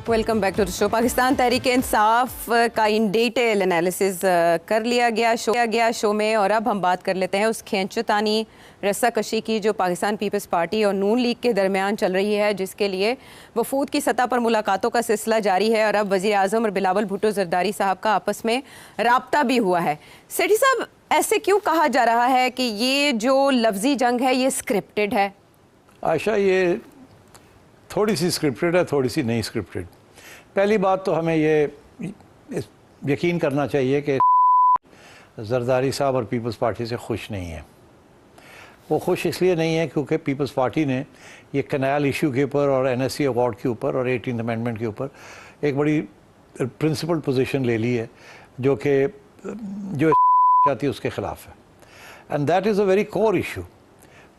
Welcome back to the show. Pakistan Tehreek Insaf का in detail analysis कर लिया गया शो में, और अब हम बात कर लेते हैं उस खींचतानी रस्साकशी की जो पाकिस्तान पीपल्स पार्टी और नून लीग के दरमियान चल रही है, जिसके लिए वफूद की सतह पर मुलाकातों का सिलसिला जारी है। और अब वज़ीर आज़म और बिलावल भुट्टो ज़रदारी साहब का आपस में राब्ता भी हुआ है। सेठी साहब, ऐसे क्यों कहा जा रहा है कि ये जो लफ्जी जंग है ये स्क्रिप्टेड है? आयशा, ये थोड़ी सी स्क्रिप्टेड है, थोड़ी सी नहीं स्क्रिप्टेड। पहली बात तो हमें ये यकीन करना चाहिए कि ज़रदारी साहब और पीपल्स पार्टी से खुश नहीं है। वो खुश इसलिए नहीं है क्योंकि पीपल्स पार्टी ने ये कनाल इशू के ऊपर और NSC अवार्ड के ऊपर और 18th अमेंडमेंट के ऊपर एक बड़ी प्रिंसिपल पोजीशन ले ली है जो चाहती है उसके ख़िलाफ़ है। And that is a very core issue.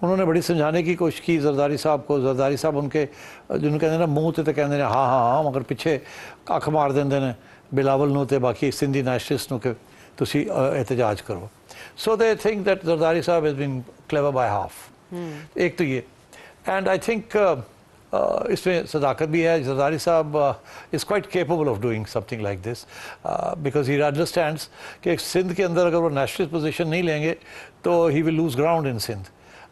उन्होंने बड़ी समझाने की कोशिश की ज़रदारी साहब को। ज़रदारी साहब उनके जिन्होंने कहते ना मूँह तो कहते हैं हाँ हाँ हाँ, मगर पिछे अख मार देंगे ने बिलावल नूं ते बाकी सिंधी नेशनलिस्ट नूं कि तुसी एहतजाज करो। So they think that Zardari sahab has been clever by half. एक तो ये, एंड आई थिंक इसमें सदाकत भी है। ज़रदारी साहब is quite capable of doing something like this because he understands कि सिंध के अंदर अगर वो नेशनलिस्ट पोजीशन नहीं लेंगे तो he will lose ground in Sindh.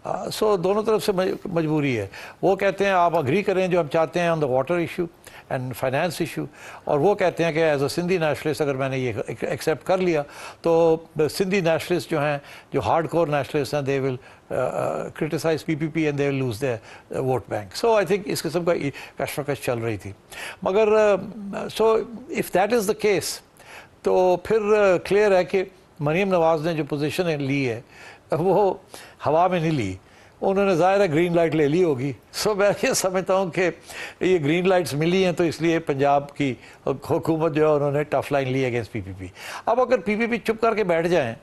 So दोनों तरफ से मजबूरी है। वो कहते हैं आप अग्री करें जो हम चाहते हैं on the water issue and finance issue, और वो कहते हैं कि एज अ सिंधी नेशनलिस्ट अगर मैंने ये एक्सेप्ट कर लिया तो सिंधी नेशनलिस्ट जो हैं, जो हार्ड कोर नेशनलिस्ट हैं, they will criticise PPP and they will lose their vote bank. So I think इस किस्म का कशमकश चल रही थी। मगर so if that is the case तो फिर क्लियर है कि मरीम नवाज़ ने जो पोजीशन ली है वो हवा में नहीं ली, उन्होंने ज़ाहिर है ग्रीन लाइट ले ली होगी। सो मैं ये समझता हूँ कि ये ग्रीन लाइट्स मिली हैं तो इसलिए पंजाब की हुकूमत जो है उन्होंने टफ लाइन ली अगेंस्ट PPP। अब अगर PPP चुप करके बैठ जाएं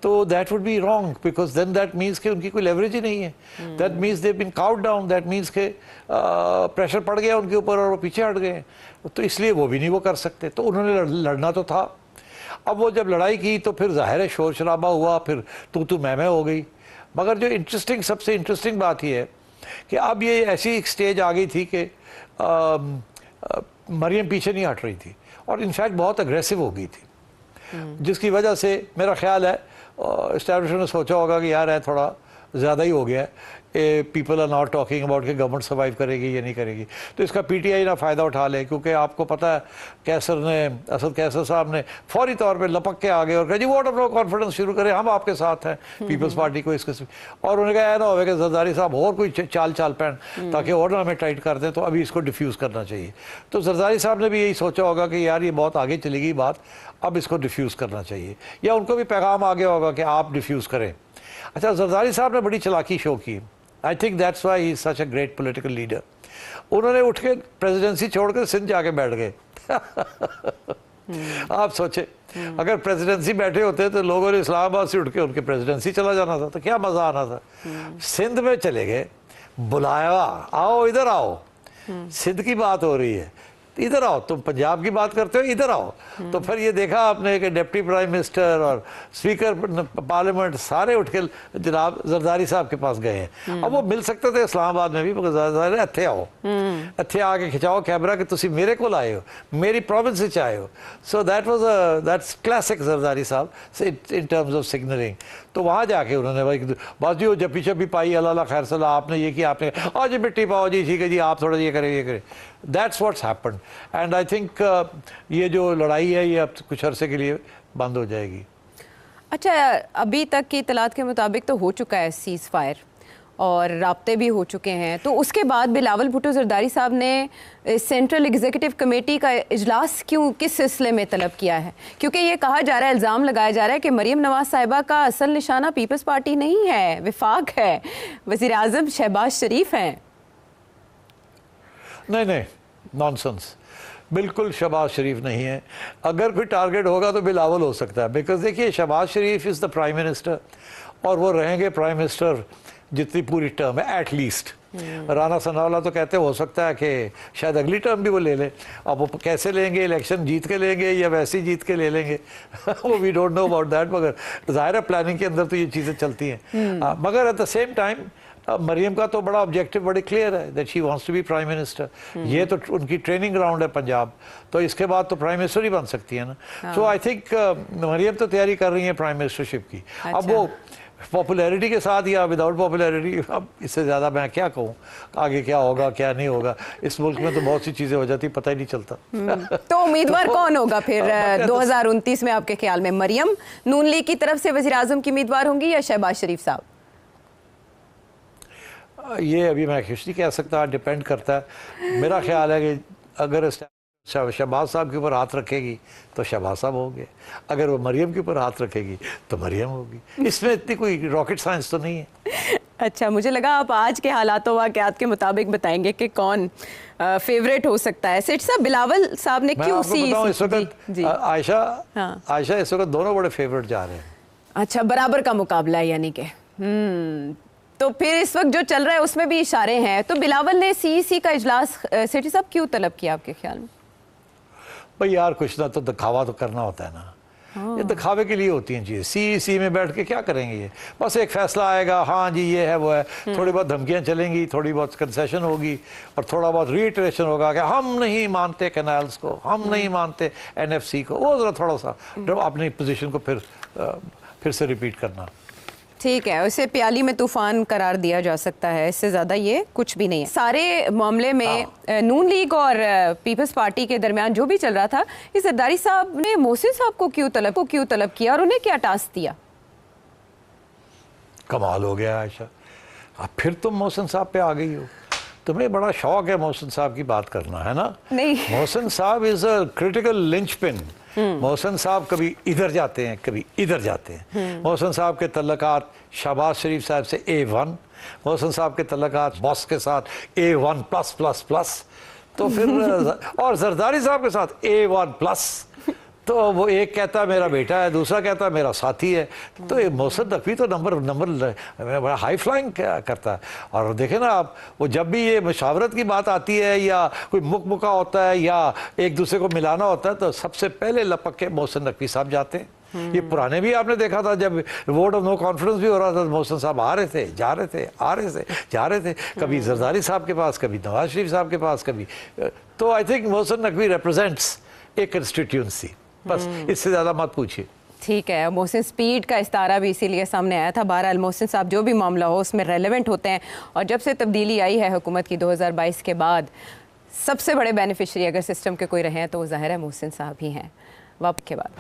तो that would be wrong, because then that means कि उनकी कोई लेवरेज ही नहीं है। That means they been caught down, that means के प्रेशर पड़ गया उनके ऊपर और वो पीछे हट गए, तो इसलिए वो भी नहीं वो कर सकते। तो उन्होंने लड़ना तो था। अब वो जब लड़ाई की तो फिर ज़ाहिर है शोर शराबा हुआ, फिर तू मैं हो गई। मगर जो सबसे इंटरेस्टिंग बात ये है कि अब ये ऐसी एक स्टेज आ गई थी कि मरियम पीछे नहीं हट रही थी और इनफैक्ट बहुत अग्रेसिव हो गई थी, जिसकी वजह से मेरा ख्याल है इस्टेब्लिशमेंट ने सोचा होगा कि यार है थोड़ा ज़्यादा ही हो गया है, people are not talking about कि गवर्नमेंट सर्वाइव करेगी या नहीं करेगी। तो इसका PTI ना फ़ायदा उठा ले, क्योंकि आपको पता है असद कैसर साहब ने फौरी तौर पे लपक के आ गए और कहा जी वोट ऑफ नो कॉन्फिडेंस शुरू करें, हम आपके साथ हैं पीपल्स पार्टी को इसके। और उन्होंने कहा ना होगा कि ज़रदारी साहब और कोई चाल पैन ताकि और ना हमें टाइट कर दें, तो अभी इसको डिफ्यूज़ करना चाहिए। तो ज़रदारी साहब ने भी यही सोचा होगा कि यार ये बहुत आगे चली गई बात, अब इसको डिफ्यूज़ करना चाहिए, या उनको भी पैगाम आ गया होगा कि आप डिफ्यूज़ करें। अच्छा, ज़रदारी साहब ने बड़ी चालाकी शो की। I think that's why he is such a great political leader. उन्होंने उठ के प्रेसिडेंसी छोड़कर सिंध जाके बैठ गए। आप सोचे अगर प्रेसिडेंसी बैठे होते तो लोगों ने इस्लामाबाद से उठ के उनके प्रेसिडेंसी चला जाना था, तो क्या मज़ा आना था। सिंध में चले गए, बुलाया, आओ इधर आओ, सिंध की बात हो रही है, इधर आओ, तुम पंजाब की बात करते हो, इधर आओ। तो फिर ये देखा आपने कि डिप्टी प्राइम मिनिस्टर और स्पीकर पार्लियामेंट सारे उठ के जनाब ज़रदारी साहब के पास गए हैं। अब वो मिल सकते थे इस्लामाबाद में भी, मगर इत्थे आओ, इत्थे आके खिंचाओ कैमरा कि तुसी मेरे को आए हो, मेरी प्रोविंस से आए हो। सो दैट्स क्लासिक ज़रदारी साहब इन टर्म्स ऑफ सिग्नलिंग। तो वहाँ जाके उन्होंने भाई बस जी वो जप्पी शप्पी पाई, अल्लाह खैर सला, आपने ये किया, आपने आज जी मिट्टी पाओ जी, ठीक है जी, आप थोड़ा ये करें। That's what's happened and I think ये जो लड़ाई है ये अब कुछ अरसे के लिए बंद हो जाएगी। अच्छा, अभी तक की इतलात के मुताबिक तो हो चुका है सीज़ फायर और राब्ते भी हो चुके हैं, तो उसके बाद बिलावल भुट्टो ज़रदारी साहब ने सेंट्रल एग्जीक्यूटिव कमेटी का इजलास क्यों, किस सिलसिले में तलब किया है? क्योंकि ये कहा जा रहा है, इल्ज़ाम लगाया जा रहा है कि मरीम नवाज़ साहिबा का असल निशाना पीपल्स पार्टी नहीं है, विफाक है, वज़ीर आज़म शहबाज शरीफ हैं। नहीं, नॉनसेंस, बिल्कुल शहबाज शरीफ नहीं है। अगर कोई टारगेट होगा तो बिलावल हो सकता है, बिकॉज देखिए शहबाज शरीफ इज़ द प्राइम मिनिस्टर और वो रहेंगे प्राइम मिनिस्टर जितनी पूरी टर्म है एट लीस्ट। राना सनावला तो कहते हो सकता है कि शायद अगली टर्म भी वो ले लें। अब वो कैसे लेंगे, इलेक्शन जीत के लेंगे या वैसे ही जीत के ले लेंगे वो we don't know about that, मगर ज़ाहिर है प्लानिंग के अंदर तो ये चीज़ें चलती हैं। मगर एट द सेम टाइम अब मरियम का तो बड़ा ऑब्जेक्टिव बड़ी क्लियर है that she wants to be prime minister. ये तो उनकी ट्रेनिंग ग्राउंड है पंजाब, तो इसके बाद तो प्राइम मिनिस्टर ही बन सकती है ना। सो आई थिंक मरियम तो तैयारी कर रही है प्राइम मिनिस्टरशिप की। अच्छा। अब वो पॉपुलैरिटी के साथ या विदाउट पॉपुलैरिटी, अब इससे ज़्यादा मैं क्या कहूँ आगे क्या होगा क्या नहीं होगा। इस मुल्क में तो बहुत सी चीज़ें हो जाती पता ही नहीं चलता। तो उम्मीदवार कौन होगा फिर 2029 में आपके ख्याल में? मरियम नून लीग की तरफ से वज़ीर आज़म की उम्मीदवार होंगी या शहबाज शरीफ साहब? ये अभी मैं कुछ नहीं कह सकता, डिपेंड करता है। मेरा ख्याल है कि अगर शहबाज साहब के ऊपर हाथ रखेगी तो शहबाज साहब होंगे, अगर वो मरियम के ऊपर हाथ रखेगी तो मरियम होगी। इसमें इतनी कोई रॉकेट साइंस तो नहीं है। अच्छा, मुझे लगा आप आज के हालात वाक़यात के मुताबिक बताएंगे कि कौन फेवरेट हो सकता है। सेठ साहब, बिलावल साहब ने क्यों सी इस वक्त आयशा इस वक्त दोनों बड़े फेवरेट जा रहे हैं। अच्छा, बराबर का मुकाबला है यानी कि। तो फिर इस वक्त जो चल रहा है उसमें भी इशारे हैं। तो बिलावल ने सीईसी का इजलास सेठी साहब क्यों तलब किया आपके ख्याल में? भाई यार, कुछ ना तो दिखावा तो करना होता है ना। ये दिखावे के लिए होती हैं चीज़ें। सीईसी में बैठ के क्या करेंगे ये? बस एक फैसला आएगा, हाँ जी ये है वो है, थोड़ी बहुत धमकियाँ चलेंगी, थोड़ी बहुत कंसेशन होगी और थोड़ा बहुत रीइटरेशन होगा कि हम नहीं मानते कैनाल्स को, हम नहीं मानते एनएफसी को। वो ज़रा थोड़ा सा अपनी पोजीशन को फिर से रिपीट करना। ठीक है, उसे प्याली में तूफान करार दिया जा सकता है, इससे ज़्यादा ये कुछ भी नहीं है। सारे मामले में नून लीग और पीपल्स पार्टी के दरमियान जो भी चल रहा था, इस जरदारी साहब ने मोहसिन साहब को क्यों तलब किया और उन्हें क्या टास्क दिया? कमाल हो गया आयशा, अब फिर तुम मोहसिन साहब पे आ गई हो। तुम्हें बड़ा शौक है मोहसिन साहब की बात करना, है ना? नहीं, मोहसिन साहब is a critical linchpin. Mohsin साहब कभी इधर जाते हैं कभी इधर जाते हैं। मोहसिन साहब के तल्लकात शहबाज शरीफ साहब से A1, मोहसिन साहब के तल्लकात बॉस के साथ A1+++, तो फिर और जरदारी साहब के साथ A1+। तो वो एक कहता है मेरा बेटा है, दूसरा कहता है मेरा साथी है। तो ये मोहसिन नकवी तो नंबर बड़ा हाई फ्लाइंग करता है। और देखें ना आप, वो जब भी ये मशावरत की बात आती है या कोई मुका होता है या एक दूसरे को मिलाना होता है तो सबसे पहले लपक के मोहसिन नकवी साहब जाते हैं। ये पुराने भी आपने देखा था, जब वोट ऑफ नो कॉन्फिडेंस भी हो रहा था, मोहसिन साहब आ रहे थे जा रहे थे, आ रहे थे जा रहे थे, कभी जरदारी साहब के पास, कभी नवाज शरीफ साहब के पास, कभी। तो I think Mohsin Naqvi represents A constituency, बस इससे ज़्यादा मत पूछिए। ठीक है, मोहसिन स्पीड का इस्तारा भी इसीलिए सामने आया था। बहरहाल मोहसिन साहब जो भी मामला हो उसमें रेलेवेंट होते हैं, और जब से तब्दीली आई है हुकूमत की 2022 के बाद, सबसे बड़े बेनिफिशरी अगर सिस्टम के कोई रहे हैं तो वो ज़ाहिर है मोहसिन साहब ही हैं। वापस के बाद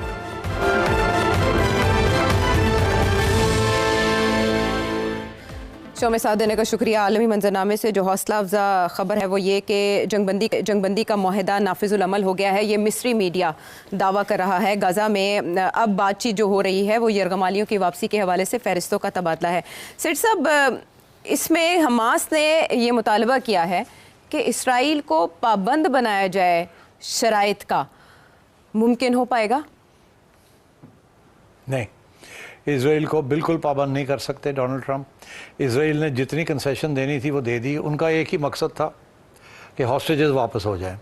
शो में साथ देने का शुक्रिया। आलमी मंजरनामे से जो हौसला अफजा खबर है वो ये कि जंगबंदी का मुआहदा नाफिजुल अमल हो गया है। ये मिस्री मीडिया दावा कर रहा है। गाज़ा में अब बातचीत जो हो रही है वो यरगमालियों की वापसी के हवाले से फ़हरिस्तों का तबादला है। सेठ साहब, इसमें हमास ने ये मुतालबा किया है कि इसराइल को पाबंद बनाया जाए शराइत का। मुमकिन हो पाएगा? नहीं, इजराइल को बिल्कुल पाबंद नहीं कर सकते डोनाल्ड ट्रंप। इजराइल ने जितनी कंसेशन देनी थी वो दे दी। उनका एक ही मकसद था कि हॉस्टेजेस वापस हो जाएं।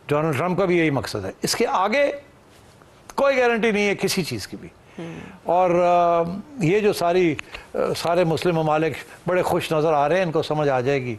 डोनाल्ड ट्रंप का भी यही मकसद है। इसके आगे कोई गारंटी नहीं है किसी चीज़ की भी। और ये जो सारे मुस्लिम ममालिक बड़े खुश नज़र आ रहे हैं, इनको समझ आ जाएगी